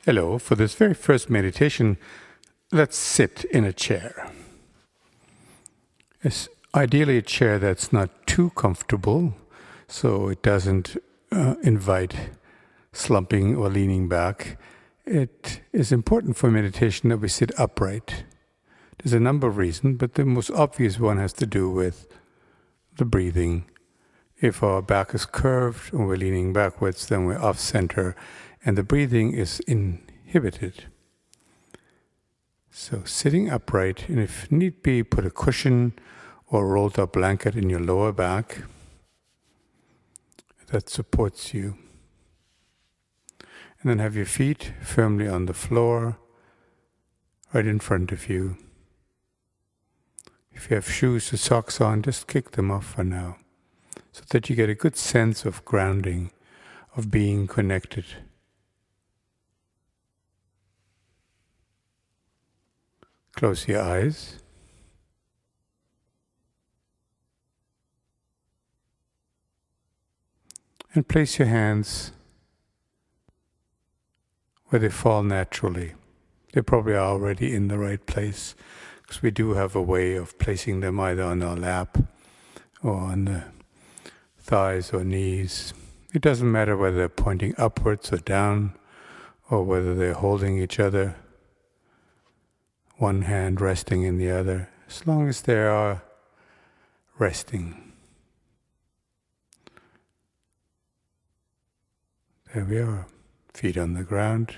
Hello, for this very first meditation, let's sit in a chair. It's ideally a chair that's not too comfortable, so it doesn't invite slumping or leaning back. It is important for meditation that we sit upright. There's a number of reasons, but the most obvious one has to do with the breathing. If our back is curved and we're leaning backwards, then we're off center, and the breathing is inhibited. So sitting upright, and if need be, put a cushion or rolled up blanket in your lower back that supports you. And then have your feet firmly on the floor, right in front of you. If you have shoes or socks on, just kick them off for now, so that you get a good sense of grounding, of being connected. Close your eyes. And place your hands where they fall naturally. They probably are already in the right place, because we do have a way of placing them either on our lap or on the thighs or knees. It doesn't matter whether they're pointing upwards or down, or whether they're holding each other, one hand resting in the other, as long as they are resting. There we are, feet on the ground,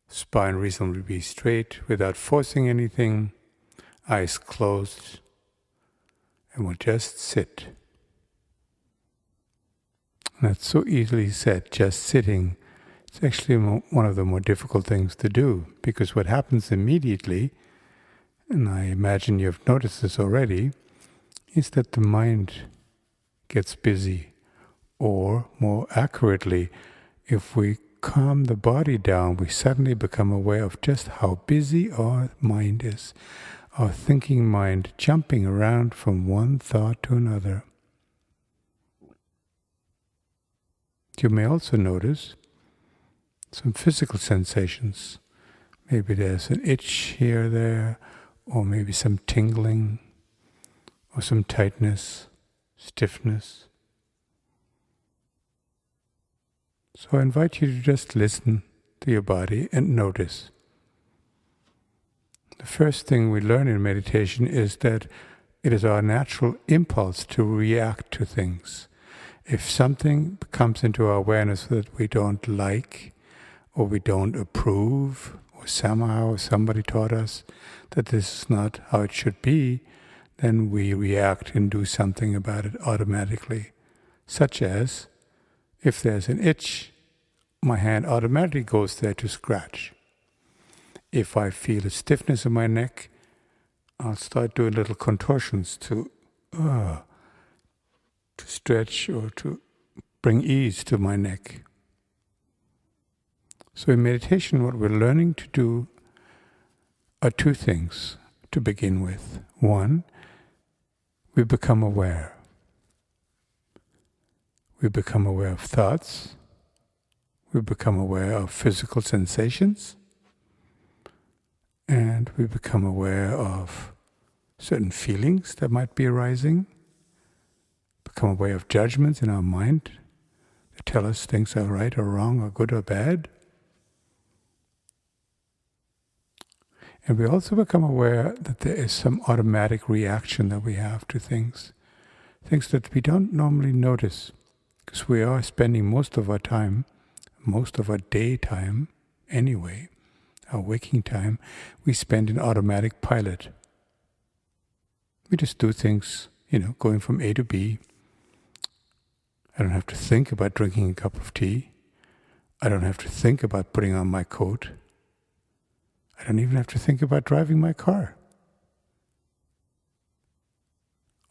spine reasonably straight without forcing anything, eyes closed, and we'll just sit. That's so easily said, just sitting. It's actually one of the more difficult things to do, because what happens immediately, and I imagine you've noticed this already, is that the mind gets busy. Or, more accurately, if we calm the body down, we suddenly become aware of just how busy our mind is, our thinking mind jumping around from one thought to another. You may also notice some physical sensations. Maybe there's an itch here or there, or maybe some tingling, or some tightness, stiffness. So I invite you to just listen to your body and notice. The first thing we learn in meditation is that it is our natural impulse to react to things. If something comes into our awareness that we don't like, or we don't approve, or somehow somebody taught us that this is not how it should be, then we react and do something about it automatically. Such as, if there's an itch, my hand automatically goes there to scratch. If I feel a stiffness in my neck, I'll start doing little contortions to stretch or to bring ease to my neck. So in meditation, what we're learning to do are two things to begin with. One, we become aware. We become aware of thoughts. We become aware of physical sensations. And we become aware of certain feelings that might be arising. Become aware of judgments in our mind that tell us things are right or wrong or good or bad. And we also become aware that there is some automatic reaction that we have to things that we don't normally notice, because we are spending most of our time, most of our daytime anyway, our waking time, we spend in automatic pilot. We just do things, going from A to B. I don't have to think about drinking a cup of tea. I don't have to think about putting on my coat. I don't even have to think about driving my car.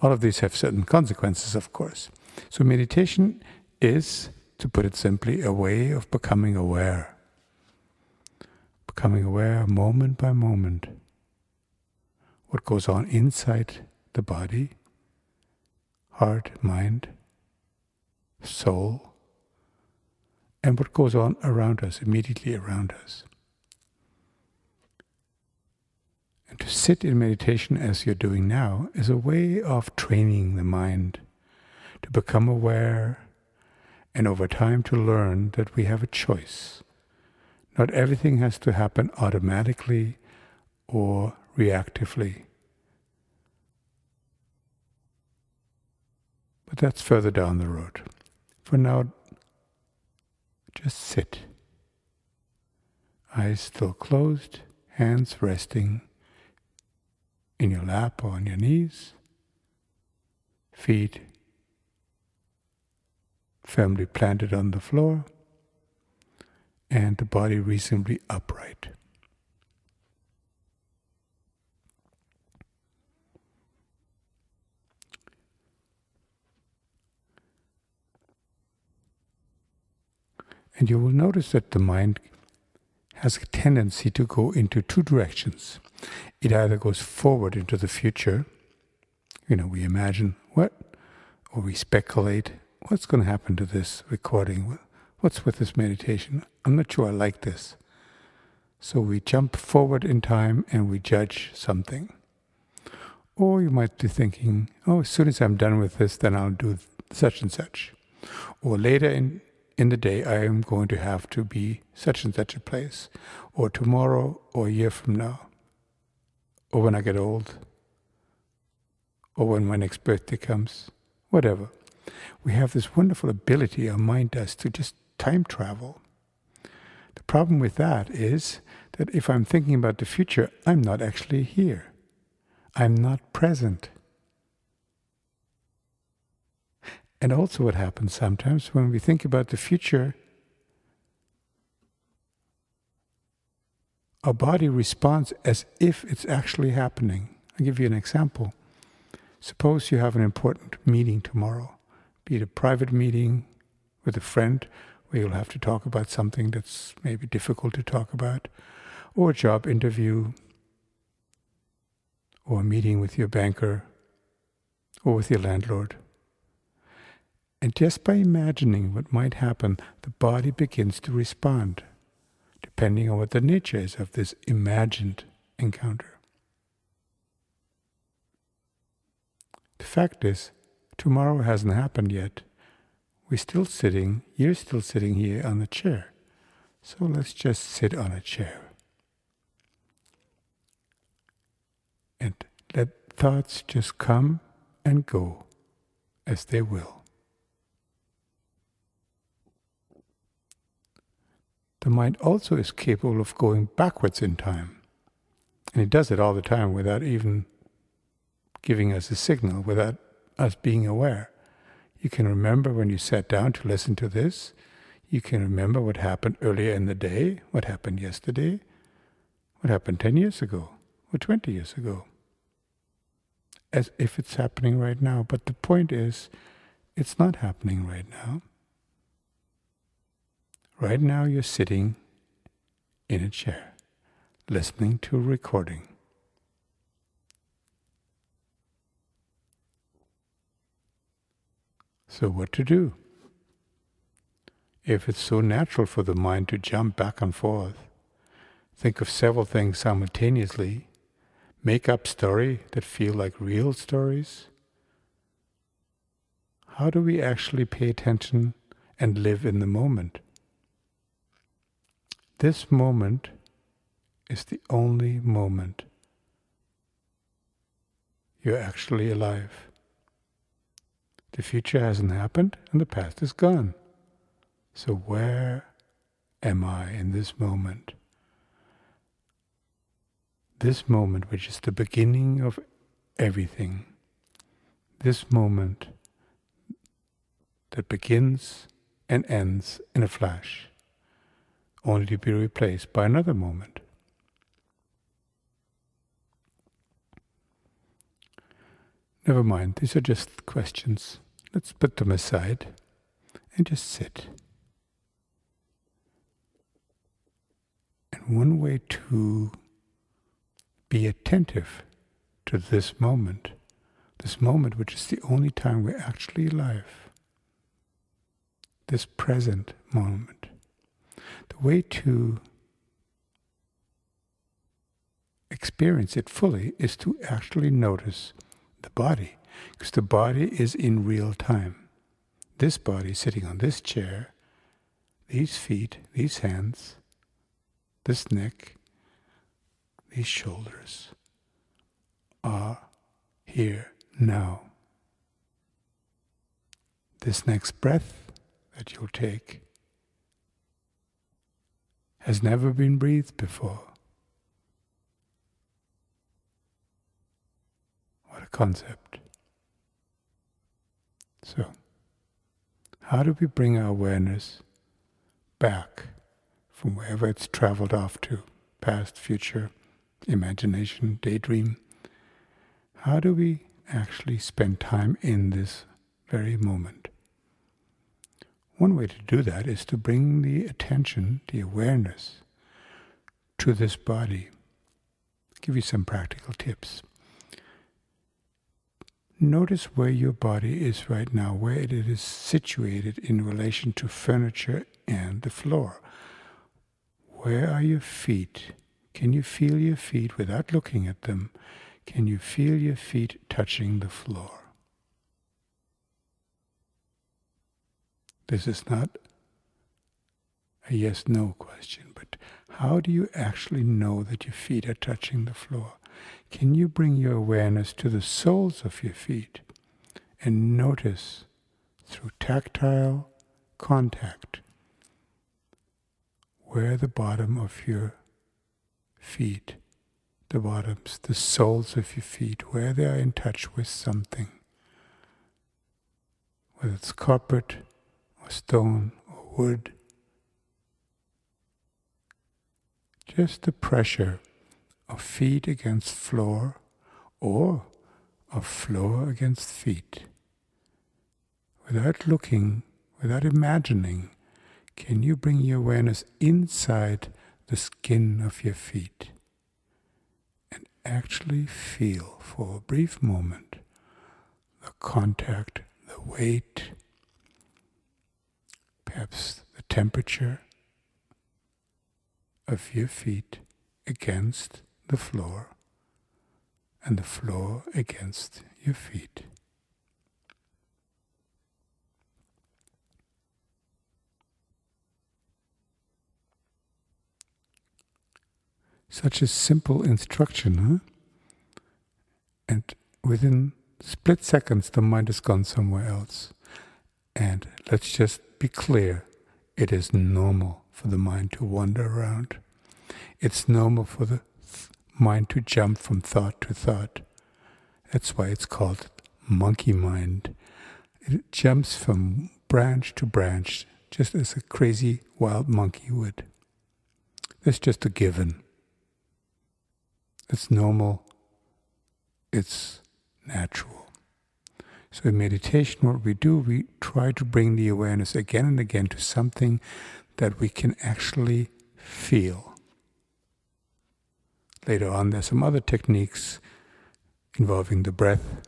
All of these have certain consequences, of course. So meditation is, to put it simply, a way of becoming aware. Becoming aware moment by moment. What goes on inside the body, heart, mind, soul, and what goes on around us, immediately around us. And to sit in meditation as you're doing now is a way of training the mind to become aware and over time to learn that we have a choice. Not everything has to happen automatically or reactively. But that's further down the road. For now, just sit. Eyes still closed, hands resting in your lap or on your knees, feet firmly planted on the floor, and the body reasonably upright. And you will notice that the mind has a tendency to go into two directions. It either goes forward into the future, we imagine what, or we speculate, what's going to happen to this recording? What's with this meditation? I'm not sure I like this. So we jump forward in time and we judge something. Or you might be thinking, as soon as I'm done with this, then I'll do such and such. Or later in the day, I am going to have to be such and such a place. Or tomorrow, or a year from now. Or when I get old. Or when my next birthday comes. Whatever. We have this wonderful ability, our mind does, to just time travel. The problem with that is that if I'm thinking about the future, I'm not actually here. I'm not present. And also what happens sometimes when we think about the future, our body responds as if it's actually happening. I'll give you an example. Suppose you have an important meeting tomorrow, be it a private meeting with a friend where you'll have to talk about something that's maybe difficult to talk about, or a job interview, or a meeting with your banker, or with your landlord. And just by imagining what might happen, the body begins to respond, depending on what the nature is of this imagined encounter. The fact is, tomorrow hasn't happened yet. You're still sitting here on the chair. So let's just sit on a chair. And let thoughts just come and go as they will. The mind also is capable of going backwards in time. And it does it all the time without even giving us a signal, without us being aware. You can remember when you sat down to listen to this. You can remember what happened earlier in the day, what happened yesterday, what happened 10 years ago, or 20 years ago. As if it's happening right now. But the point is, it's not happening right now. Right now you're sitting in a chair, listening to a recording. So what to do? If it's so natural for the mind to jump back and forth, think of several things simultaneously, make up stories that feel like real stories, how do we actually pay attention and live in the moment? This moment is the only moment you're actually alive. The future hasn't happened and the past is gone. So where am I in this moment? This moment, which is the beginning of everything. This moment that begins and ends in a flash, only to be replaced by another moment. Never mind, these are just questions. Let's put them aside and just sit. And one way to be attentive to this moment which is the only time we're actually alive, this present moment, The way to experience it fully is to actually notice the body, because the body is in real time. This body sitting on this chair, these feet, these hands, this neck, these shoulders are here now. This next breath that you'll take has never been breathed before. What a concept. So, how do we bring our awareness back from wherever it's traveled off to, past, future, imagination, daydream? How do we actually spend time in this very moment? One way to do that is to bring the attention, the awareness, to this body. I'll give you some practical tips. Notice where your body is right now, where it is situated in relation to furniture and the floor. Where are your feet? Can you feel your feet without looking at them? Can you feel your feet touching the floor? This is not a yes-no question, but how do you actually know that your feet are touching the floor? Can you bring your awareness to the soles of your feet and notice through tactile contact where the bottom of your feet, the soles of your feet, where they are in touch with something, whether it's carpet or stone or wood. Just the pressure of feet against floor or of floor against feet. Without looking, without imagining, can you bring your awareness inside the skin of your feet and actually feel for a brief moment the contact, the weight, perhaps the temperature of your feet against the floor and the floor against your feet. Such a simple instruction, huh? And within split seconds the mind has gone somewhere else. And let's just be clear, it is normal for the mind to wander around. It's normal for the mind to jump from thought to thought. That's why it's called monkey mind. It jumps from branch to branch, just as a crazy wild monkey would. That's just a given. It's normal. It's natural. So in meditation, what we do, we try to bring the awareness again and again to something that we can actually feel. Later on, there's some other techniques involving the breath.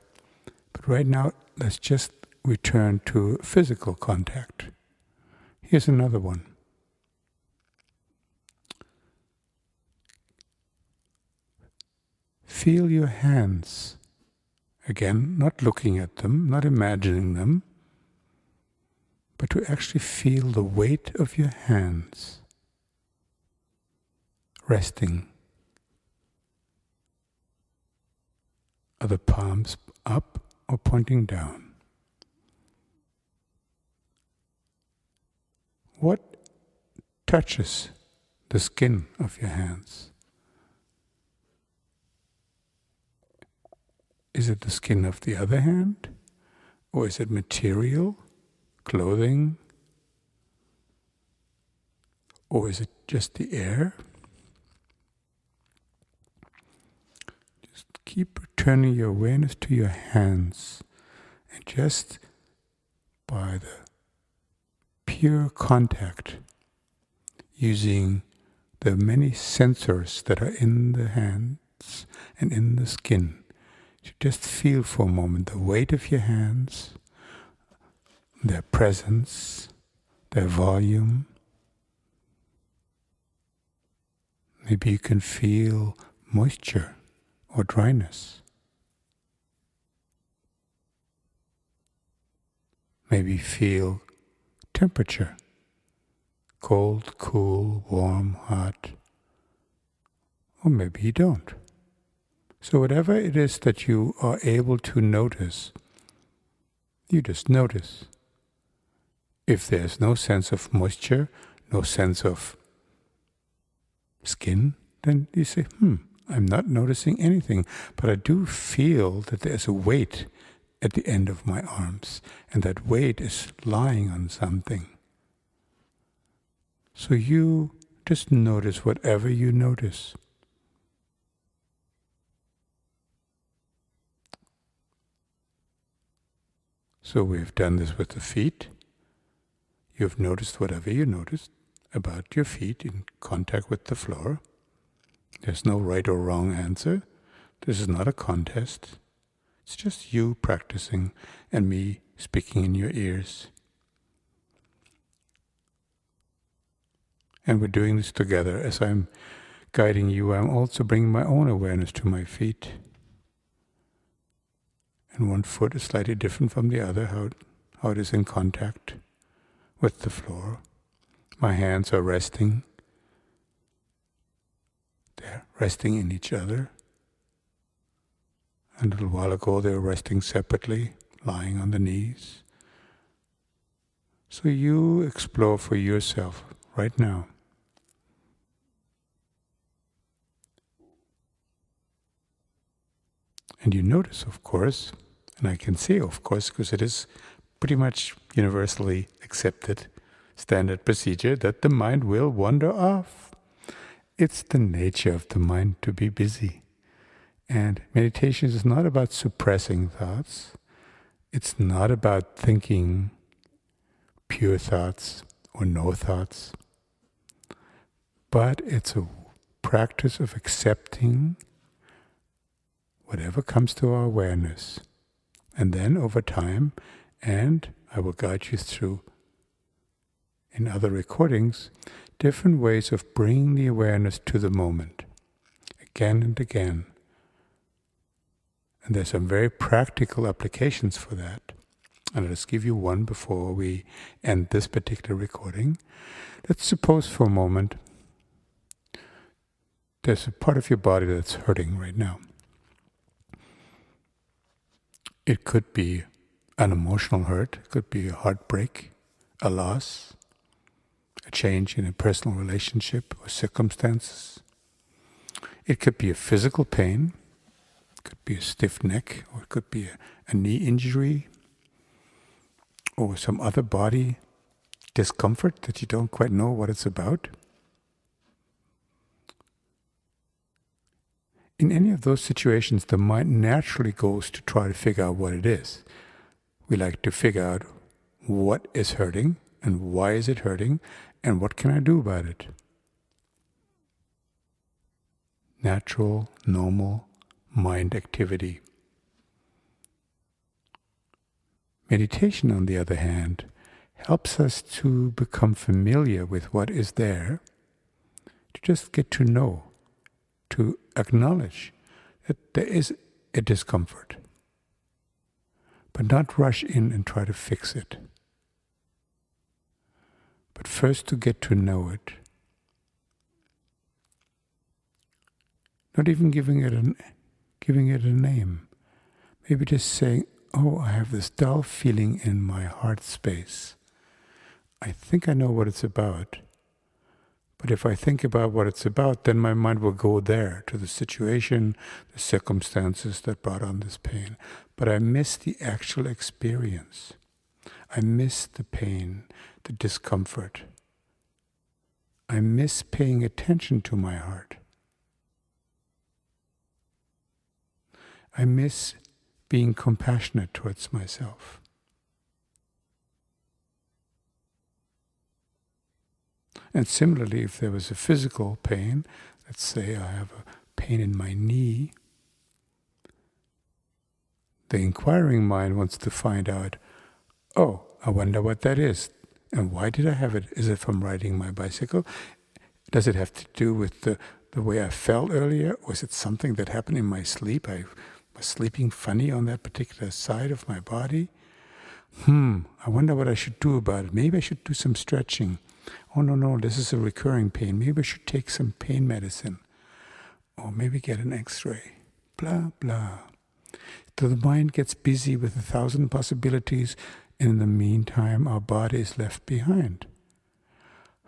But right now, let's just return to physical contact. Here's another one. Feel your hands. Again, not looking at them, not imagining them, but to actually feel the weight of your hands resting. Are the palms up or pointing down? What touches the skin of your hands? Is it the skin of the other hand? Or is it material, clothing? Or is it just the air? Just keep returning your awareness to your hands, and just by the pure contact, using the many sensors that are in the hands and in the skin, to just feel for a moment the weight of your hands, their presence, their volume, Maybe you can feel moisture or dryness. Maybe feel temperature, cold, cool, warm, hot, or maybe you don't. So whatever it is that you are able to notice, you just notice. If there's no sense of moisture, no sense of skin, then you say, I'm not noticing anything, but I do feel that there's a weight at the end of my arms, and that weight is lying on something. So you just notice whatever you notice. So we've done this with the feet. You've noticed whatever you noticed about your feet in contact with the floor. There's no right or wrong answer. This is not a contest. It's just you practicing and me speaking in your ears. And we're doing this together. As I'm guiding you, I'm also bringing my own awareness to my feet. And one foot is slightly different from the other, how it is in contact with the floor. My hands are resting. They're resting in each other. A little while ago they were resting separately, lying on the knees. So you explore for yourself right now. And you notice, of course, and I can say of course because it is pretty much universally accepted standard procedure, that the mind will wander off. It's the nature of the mind to be busy. And meditation is not about suppressing thoughts. It's not about thinking pure thoughts or no thoughts. But it's a practice of accepting whatever comes to our awareness. And then over time, and I will guide you through in other recordings, different ways of bringing the awareness to the moment, again and again. And there's some very practical applications for that. And let's give you one before we end this particular recording. Let's suppose for a moment there's a part of your body that's hurting right now. It could be an emotional hurt, it could be a heartbreak, a loss, a change in a personal relationship or circumstances. It could be a physical pain, it could be a stiff neck, or it could be a knee injury, or some other body discomfort that you don't quite know what it's about. In any of those situations, the mind naturally goes to try to figure out what it is. We like to figure out what is hurting and why is it hurting and what can I do about it. Natural, normal mind activity. Meditation, on the other hand, helps us to become familiar with what is there, to just get to know, to acknowledge that there is a discomfort, but not rush in and try to fix it. But first to get to know it. Not even giving it a name. Maybe just saying, oh, I have this dull feeling in my heart space. I think I know what it's about. But if I think about what it's about, then my mind will go there, to the situation, the circumstances that brought on this pain. But I miss the actual experience. I miss the pain, the discomfort. I miss paying attention to my heart. I miss being compassionate towards myself. And similarly, if there was a physical pain, let's say I have a pain in my knee, the inquiring mind wants to find out, oh, I wonder what that is. And why did I have it? Is it from riding my bicycle? Does it have to do with the the way I felt earlier? Was it something that happened in my sleep? I was sleeping funny on that particular side of my body. I wonder what I should do about it. Maybe I should do some stretching. Oh, no, this is a recurring pain. Maybe I should take some pain medicine. Or maybe get an x-ray. Blah, blah. So the mind gets busy with 1,000 possibilities, and in the meantime, our body is left behind.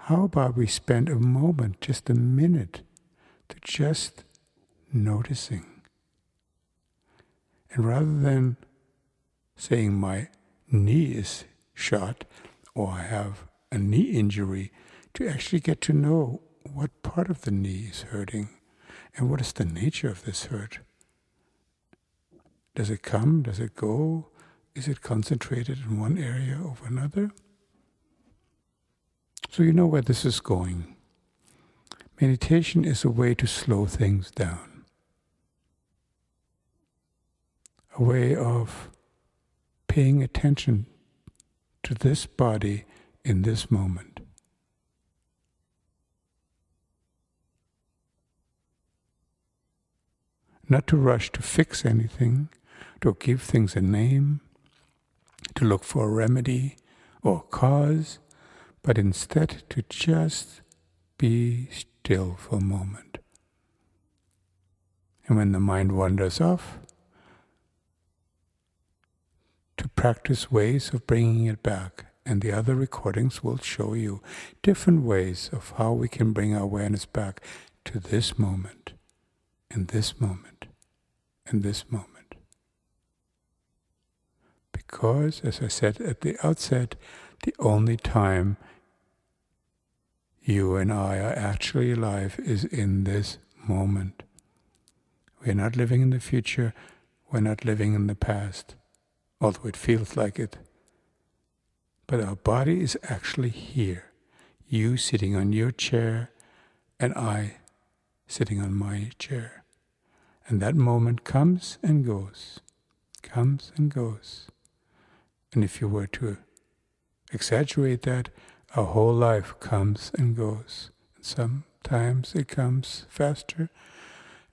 How about we spend a moment, just a minute, to just noticing? And rather than saying my knee is shot or I have a knee injury, to actually get to know what part of the knee is hurting and what is the nature of this hurt. Does it come? Does it go? Is it concentrated in one area over another? So you know where this is going. Meditation is a way to slow things down. A way of paying attention to this body in this moment. Not to rush to fix anything, to give things a name, to look for a remedy or a cause, but instead to just be still for a moment. And when the mind wanders off, to practice ways of bringing it back. And the other recordings will show you different ways of how we can bring our awareness back to this moment, and this moment, and this moment. Because, as I said at the outset, the only time you and I are actually alive is in this moment. We're not living in the future, we're not living in the past. Although it feels like it. But our body is actually here. You sitting on your chair and I sitting on my chair. And that moment comes and goes. Comes and goes. And if you were to exaggerate that, our whole life comes and goes. And sometimes it comes faster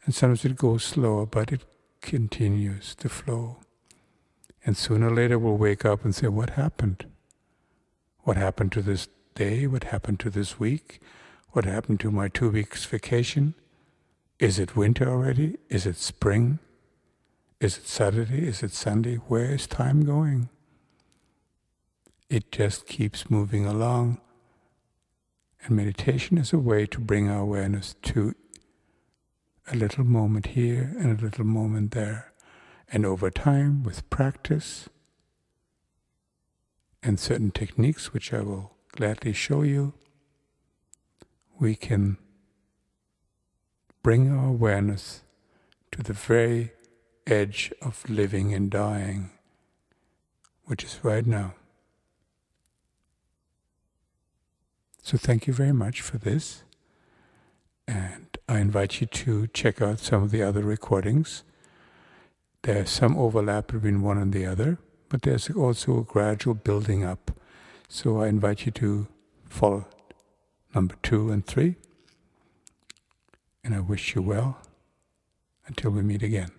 and sometimes it goes slower, but it continues to flow. And sooner or later we'll wake up and say, what happened? What happened to this day? What happened to this week? What happened to my 2 weeks vacation? Is it winter already? Is it spring? Is it Saturday? Is it Sunday? Where is time going? It just keeps moving along. And meditation is a way to bring our awareness to a little moment here and a little moment there. And over time, with practice and certain techniques, which I will gladly show you, we can bring our awareness to the very edge of living and dying, which is right now. So thank you very much for this. And I invite you to check out some of the other recordings. There's some overlap between one and the other, but there's also a gradual building up. So I invite you to follow number 2 and 3. And I wish you well until we meet again.